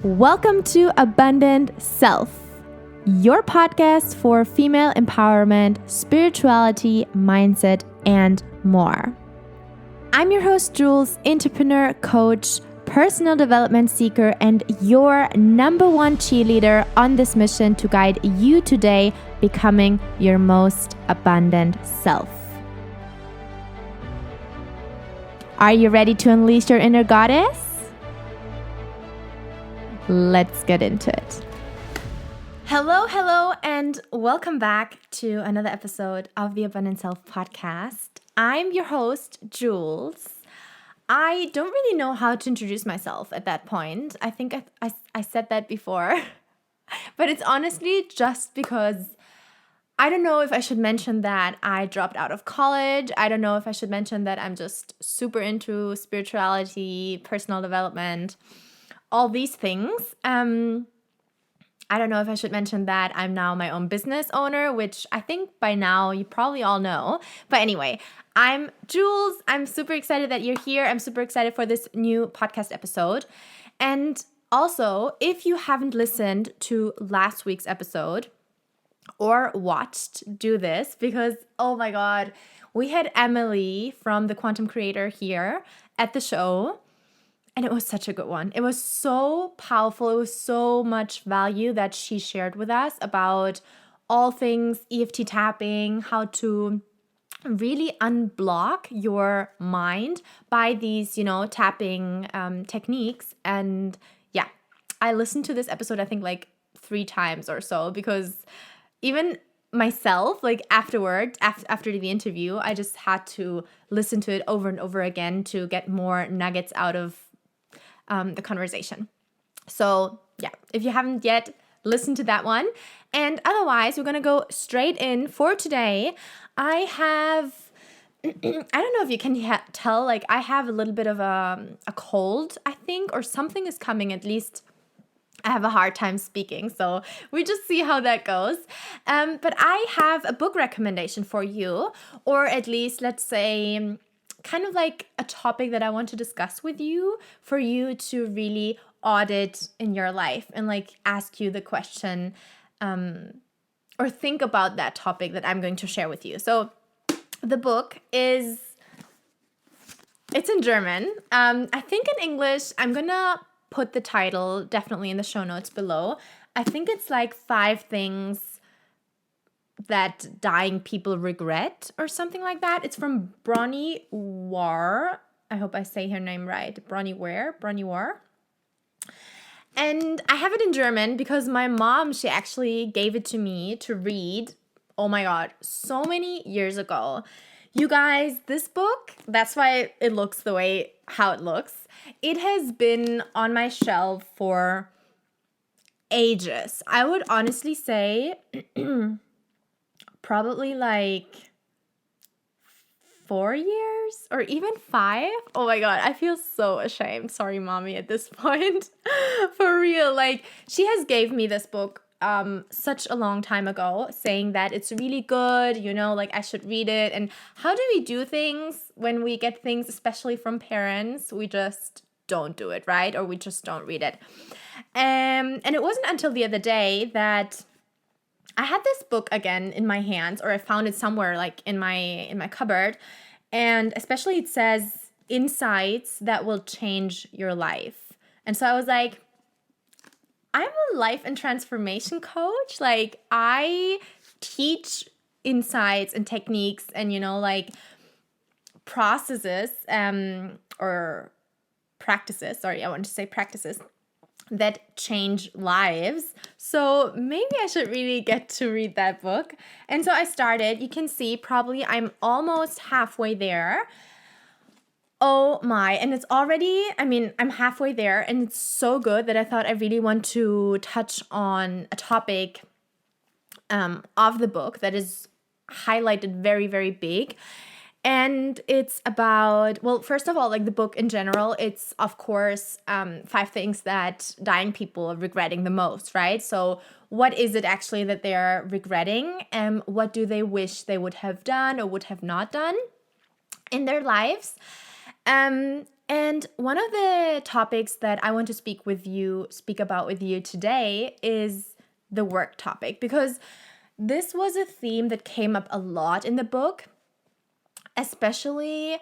Welcome to Abundant Self, your podcast for female empowerment, spirituality, mindset, and more. I'm your host, Jules, entrepreneur, coach, personal development seeker, and your number one cheerleader on this mission to guide you today becoming your most abundant self. Are you ready to unleash your inner goddess? Let's get into it. Hello, and welcome back to another episode of the Abundant Self podcast. I'm your host, Jules. I don't really know how to introduce myself at that point. I think I said that before, but it's honestly just because I don't know if I should mention that I dropped out of college. I don't know if I should mention that I'm just super into spirituality, personal development, all these things. I don't know if I should mention that I'm now my own business owner, which I think by now you probably all know. But anyway, I'm Jules. I'm super excited that you're here. I'm super excited for this new podcast episode. And also, if you haven't listened to last week's episode or watched, do this because, oh my God, we had Emily from The Quantum Creator here at the show. And it was such a good one. It was so powerful. It was so much value that she shared with us about all things EFT tapping, how to really unblock your mind by these, tapping techniques. And yeah, I listened to this episode, I think like 3 times or so, because even myself, like afterwards, after the interview, I just had to listen to it over and over again to get more nuggets out of the conversation. So yeah, if you haven't yet, listen to that one. And otherwise, we're going to go straight in for today. I have, I don't know if you can tell, like I have a little bit of a cold, I think, or something is coming. At least I have a hard time speaking. So we just see how that goes. But I have a book recommendation for you, or at least let's say kind of like a topic that I want to discuss with you for you to really audit in your life and like ask you the question or think about that topic that I'm going to share with you. So the book it's in German. I think in English, I'm gonna put the title definitely in the show notes below. I think it's like 5 things that dying people regret or something like that. It's from Bronnie Ware. I hope I say her name right. Bronnie Ware. And I have it in German because my mom, she actually gave it to me to read. Oh my God, so many years ago. You guys, this book, that's why it looks the way how it looks. It has been on my shelf for ages. I would honestly say probably like 4 years or even 5. Oh my God, I feel so ashamed. Sorry, mommy, at this point. For real. Like, she has gave me this book such a long time ago, saying that it's really good, like I should read it. And how do we do things when we get things, especially from parents? We just don't do it, right? Or we just don't read it. And it wasn't until the other day that I had this book again in my hands, or I found it somewhere like in my cupboard, and especially it says insights that will change your life. And so I was like, I'm a life and transformation coach. Like I teach insights and techniques and like processes or practices. Sorry, I wanted to say practices that change lives. So maybe I should really get to read that book. And so I started. You can see probably I'm almost halfway there. Oh my, and it's already, I'm halfway there and it's so good that I thought I really want to touch on a topic of the book that is highlighted very, very big. And it's about, well, first of all, like the book in general, it's of course 5 things that dying people are regretting the most, right? So what is it actually that they're regretting? And what do they wish they would have done or would have not done in their lives? And one of the topics that I want to speak about with you today is the work topic, because this was a theme that came up a lot in the book, especially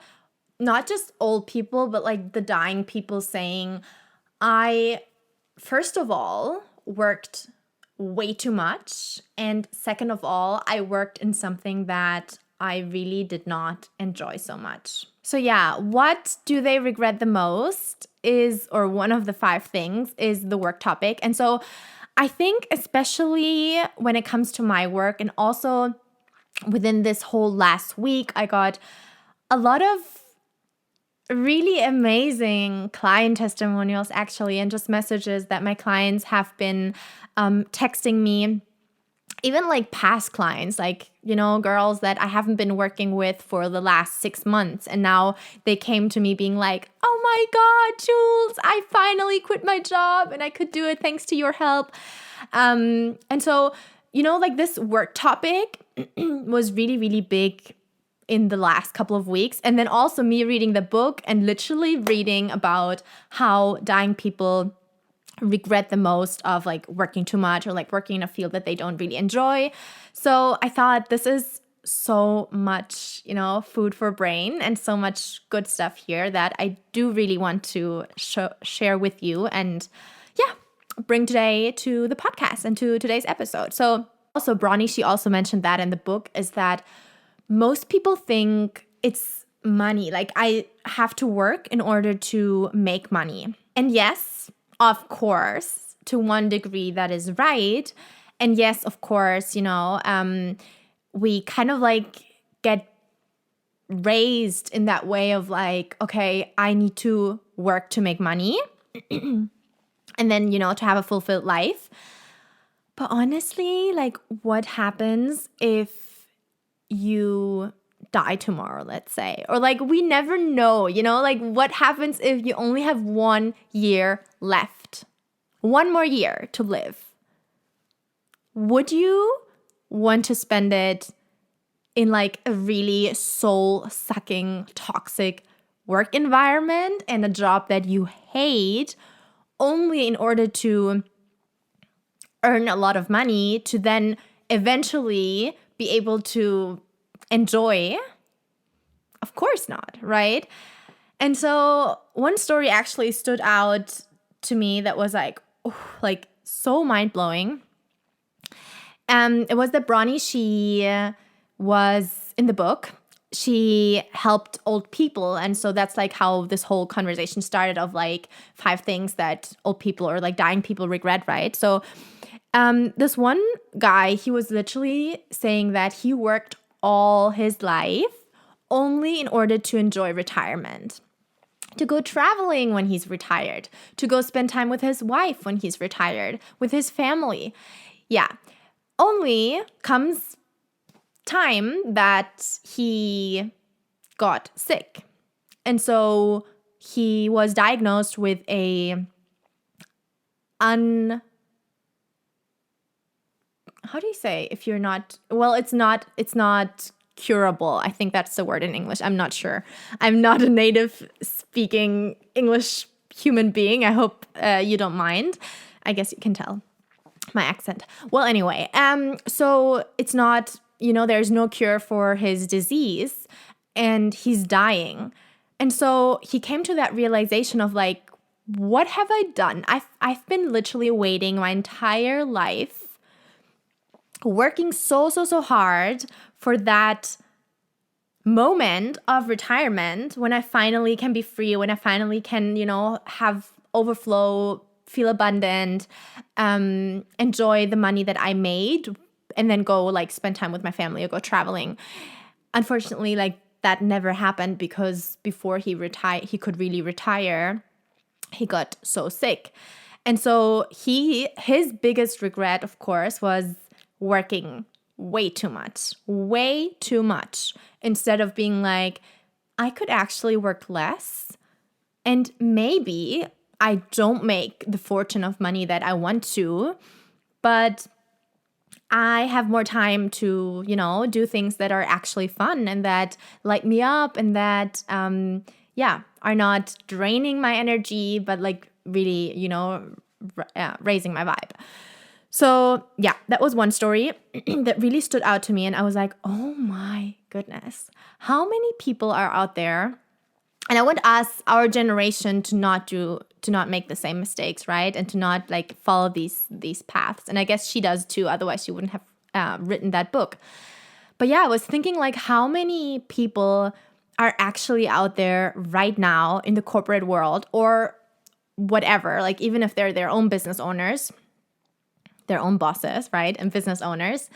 not just old people, but like the dying people saying, I, first of all, worked way too much. And second of all, I worked in something that I really did not enjoy so much. So yeah, what do they regret the most or one of the 5 things is the work topic. And so I think especially when it comes to my work, and also within this whole last week, I got a lot of really amazing client testimonials actually, and just messages that my clients have been texting me, even like past clients, like, girls that I haven't been working with for the last 6 months. And now they came to me being like, oh my God, Jules, I finally quit my job and I could do it thanks to your help. And so, like this work topic was really, really big in the last couple of weeks. And then also me reading the book and literally reading about how dying people regret the most of like working too much or like working in a field that they don't really enjoy. So I thought this is so much, food for brain and so much good stuff here that I do really want to share with you and bring today to the podcast and to today's episode. So also Bronnie, she also mentioned that in the book, is that most people think it's money. Like I have to work in order to make money. And yes, of course, to one degree that is right. And yes, of course, we kind of like get raised in that way of like, okay, I need to work to make money and then, to have a fulfilled life. But honestly, like what happens if you die tomorrow, let's say, or like we never know, like what happens if you only have 1 year left, 1 more year to live? Would you want to spend it in like a really soul-sucking, toxic work environment and a job that you hate only in order to earn a lot of money to then eventually be able to enjoy? Of course not, right? And so one story actually stood out to me that was like so mind-blowing. It was that Bronnie, she was in the book. She helped old people. And so that's like how this whole conversation started of like 5 things that old people or like dying people regret, right? So this one guy, he was literally saying that he worked all his life only in order to enjoy retirement, to go traveling when he's retired, to go spend time with his wife when he's retired, with his family. Yeah, only comes time that he got sick. And so he was diagnosed with how do you say if you're not, well, it's not curable. I think that's the word in English. I'm not sure. I'm not a native speaking English human being. I hope you don't mind. I guess you can tell my accent. Well, anyway, so it's not, there's no cure for his disease and he's dying. And so he came to that realization of like, what have I done? I've been literally waiting my entire life, working so hard for that moment of retirement when I finally can be free, when I finally can, have overflow, feel abundant, enjoy the money that I made, and then go like spend time with my family or go traveling. Unfortunately, like that never happened because before he could really retire, he got so sick. And so his biggest regret, of course, was working way too much, instead of being like, I could actually work less and maybe I don't make the fortune of money that I want to, but I have more time to, do things that are actually fun and that light me up and that, are not draining my energy, but like really, raising my vibe. So yeah, that was one story that really stood out to me. And I was like, oh my goodness, how many people are out there? And I want us, our generation, to not make the same mistakes, right? And to not like follow these paths. And I guess she does too. Otherwise, she wouldn't have written that book. But yeah, I was thinking like how many people are actually out there right now in the corporate world or whatever, like even if they're their own business owners, their own bosses, right? And business owners,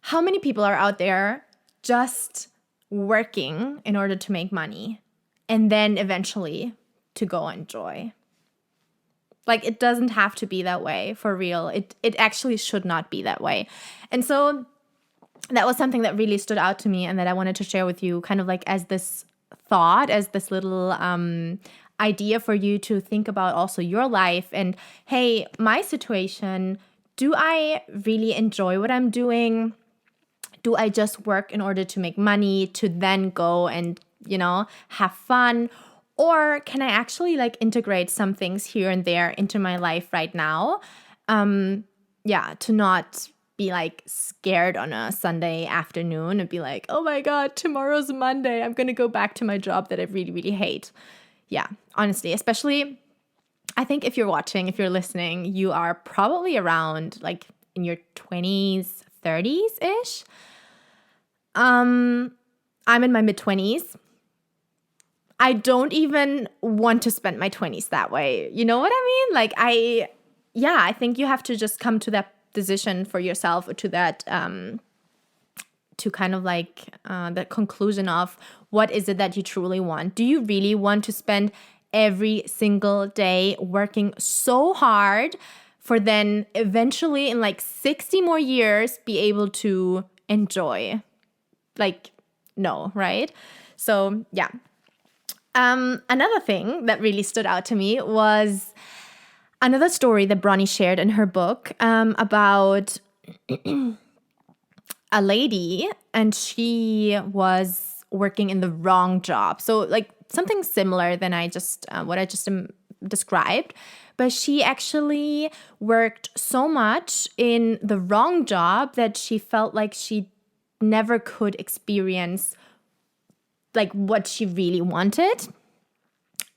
how many people are out there just working in order to make money and then eventually to go enjoy? Like, it doesn't have to be that way, for real. It actually should not be that way. And so that was something that really stood out to me and that I wanted to share with you, kind of like as this thought, as this little idea for you to think about also your life. And hey, my situation, do I really enjoy what I'm doing? Do I just work in order to make money to then go and, have fun? Or can I actually like integrate some things here and there into my life right now? To not be like scared on a Sunday afternoon and be like, oh my God, tomorrow's Monday. I'm going to go back to my job that I really, really hate. Yeah, honestly, especially I think if you're watching, if you're listening, you are probably around like in your 20s, 30s-ish. I'm in my mid-20s. I don't even want to spend my 20s that way. You know what I mean? Like I think you have to just come to that decision for yourself, or to that, to kind of like the conclusion of what is it that you truly want. Do you really want to spend every single day working so hard for then eventually in like 60 more years be able to enjoy? Like, no, right? So yeah. Another thing that really stood out to me was another story that Bronnie shared in her book about a lady, and she was working in the wrong job. So like something similar than what I just described. But she actually worked so much in the wrong job that she felt like she never could experience like what she really wanted.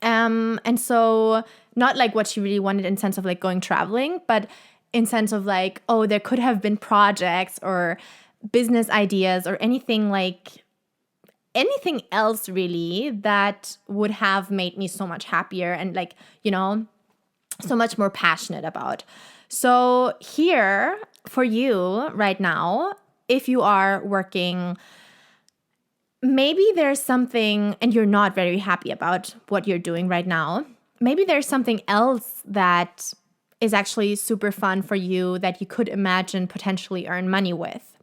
And so not like what she really wanted in sense of like going traveling, but in sense of like, oh, there could have been projects or business ideas or anything else really that would have made me so much happier and like, so much more passionate about. So here for you right now, if you are working, maybe there's something and you're not very happy about what you're doing right now. Maybe there's something else that is actually super fun for you that you could imagine potentially earn money with.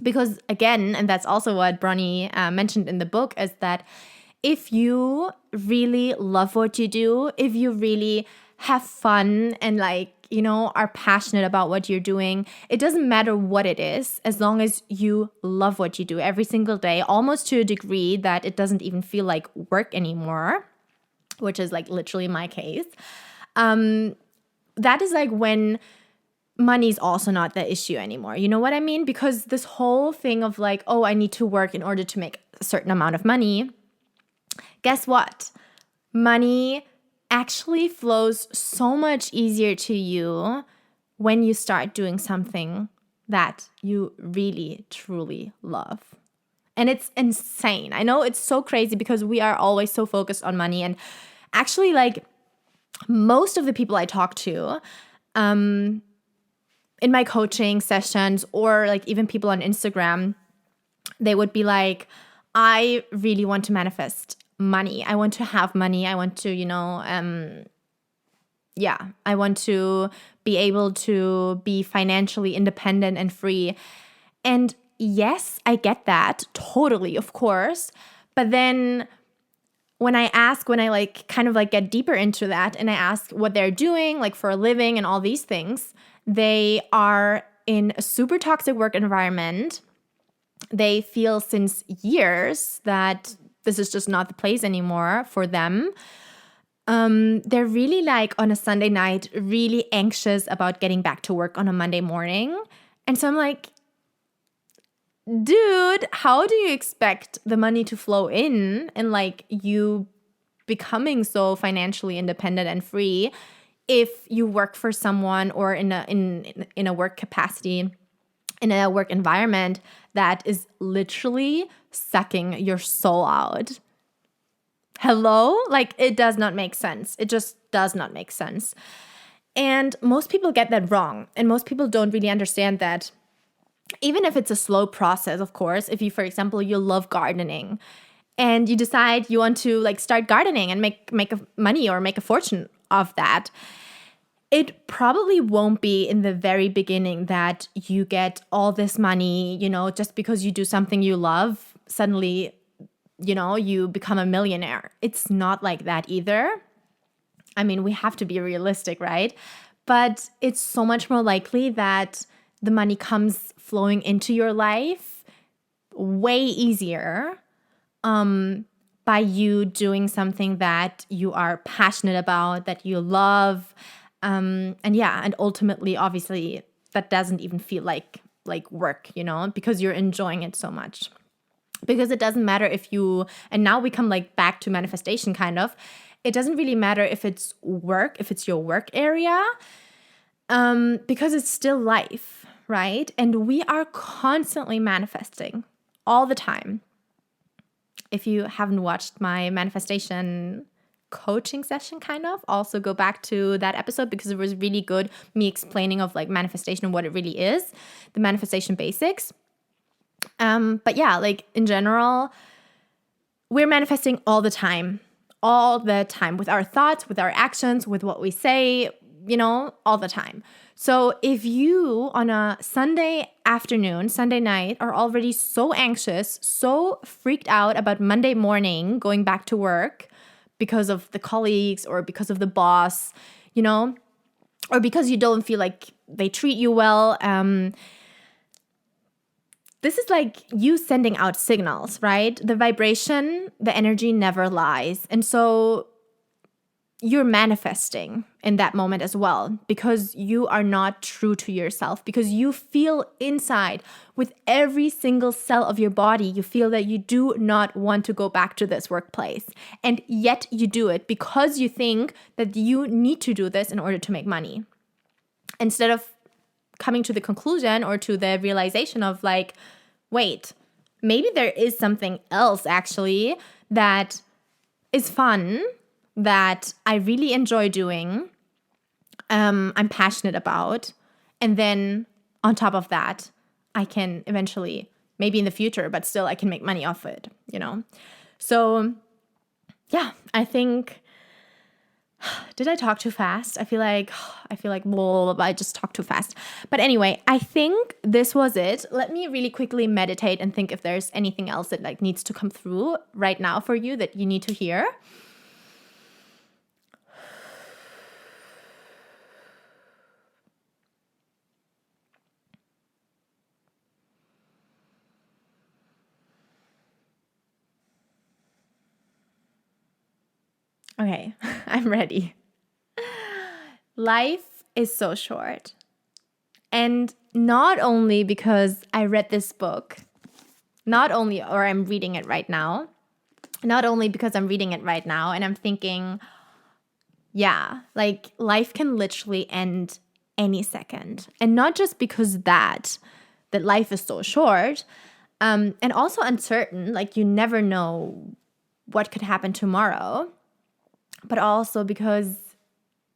Because again, and that's also what Bronnie mentioned in the book, is that if you really love what you do, if you really have fun and like, are passionate about what you're doing, it doesn't matter what it is, as long as you love what you do every single day, almost to a degree that it doesn't even feel like work anymore, which is like literally my case. That is like when money's also not the issue anymore. You know what I mean? Because this whole thing of like, oh, I need to work in order to make a certain amount of money. Guess what? Money actually flows so much easier to you when you start doing something that you really, truly love. And it's insane. I know it's so crazy because we are always so focused on money. And actually, like, most of the people I talk to in my coaching sessions, or like even people on Instagram, they would be like, I really want to manifest money. I want to have money. I want to, I want to be able to be financially independent and free. And yes, I get that totally, of course. But then when I like kind of like get deeper into that and I ask what they're doing like for a living and all these things, they are in a super toxic work environment. They feel since years that this is just not the place anymore for them. They're really like on a Sunday night, really anxious about getting back to work on a Monday morning. And so I'm like, dude, how do you expect the money to flow in and like you becoming so financially independent and free if you work for someone or in a work capacity, in a work environment that is literally sucking your soul out? Hello? Like, it does not make sense. It just does not make sense. And most people get that wrong. And most people don't really understand that even if it's a slow process, of course, if you, for example, you love gardening and you decide you want to like start gardening and make money or make a fortune of that, it probably won't be in the very beginning that you get all this money, just because you do something you love, suddenly, you become a millionaire. It's not like that either. I mean, we have to be realistic, right? But it's so much more likely that the money comes flowing into your life way easier by you doing something that you are passionate about, that you love. And ultimately, obviously, that doesn't even feel like work, because you're enjoying it so much. Because it doesn't matter if you, and now we come like back to manifestation kind of, it doesn't really matter if it's work, if it's your work area, because it's still life, right? And we are constantly manifesting all the time. If you haven't watched my manifestation coaching session, kind of, also go back to that episode because it was really good, me explaining of like manifestation and what it really is, the manifestation basics. But yeah, like in general, we're manifesting all the time with our thoughts, with our actions, with what we say, all the time. So if you on a Sunday afternoon, Sunday night are already so anxious, so freaked out about Monday morning going back to work because of the colleagues or because of the boss, or because you don't feel like they treat you well, this is like you sending out signals, right? The vibration, the energy never lies. And so you're manifesting in that moment as well because you are not true to yourself, because you feel inside with every single cell of your body, you feel that you do not want to go back to this workplace. And yet you do it because you think that you need to do this in order to make money. Instead of coming to the conclusion or to the realization of like, wait, maybe there is something else actually that is fun, that I really enjoy doing, I'm passionate about. And then on top of that, I can eventually, maybe in the future, but still I can make money off it, So yeah, I think, did I talk too fast? I feel like blah, I just talked too fast. But anyway, I think this was it. Let me really quickly meditate and think if there's anything else that like needs to come through right now for you that you need to hear. Okay, I'm ready. Life is so short. And not only because I read this book, or I'm reading it right now, not only because I'm reading it right now and I'm thinking, yeah, like life can literally end any second. And not just because that life is so short, and also uncertain, like you never know what could happen tomorrow, but also because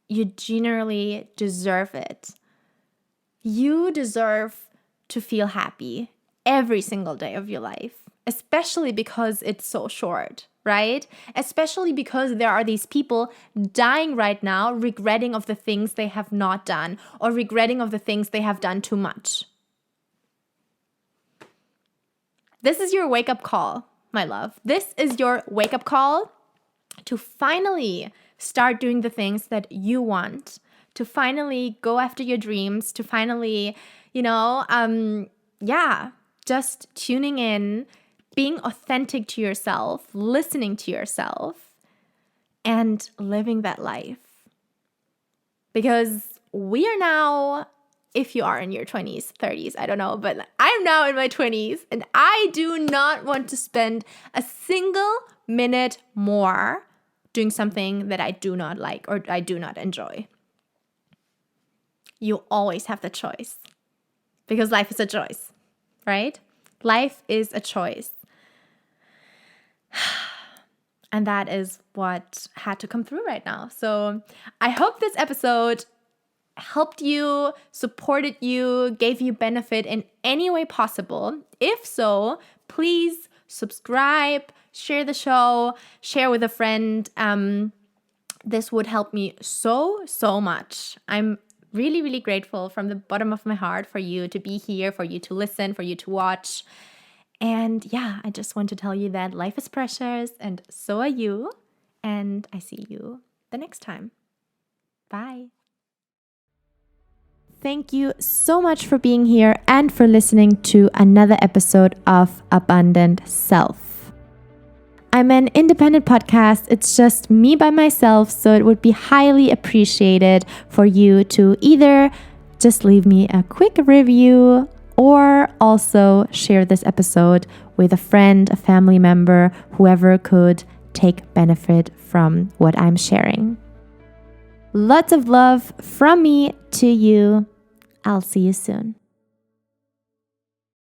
you generally deserve it. You deserve to feel happy every single day of your life, especially because it's so short, right? Especially because there are these people dying right now, regretting of the things they have not done or regretting of the things they have done too much. This is your wake-up call, my love. This is your wake-up call to finally start doing the things that you want, to finally go after your dreams, to finally, just tuning in, being authentic to yourself, listening to yourself, and living that life. Because we are now, if you are in your 20s, 30s, I don't know, but I'm now in my 20s, and I do not want to spend a single minute more doing something that I do not like or I do not enjoy. You always have the choice, because life is a choice, right? Life is a choice. And that is what had to come through right now. So I hope this episode helped you, supported you, gave you benefit in any way possible. If so, please subscribe, share the show, share with a friend. This would help me so much. I'm really, really grateful from the bottom of my heart for you to be here, for you to listen, for you to watch. And yeah, I just want to tell you that life is precious and so are you. And I see you the next time. Bye. Thank you so much for being here and for listening to another episode of Abundant Self. I'm an independent podcast. It's just me by myself, so it would be highly appreciated for you to either just leave me a quick review or also share this episode with a friend, a family member, whoever could take benefit from what I'm sharing. Lots of love from me to you. I'll see you soon.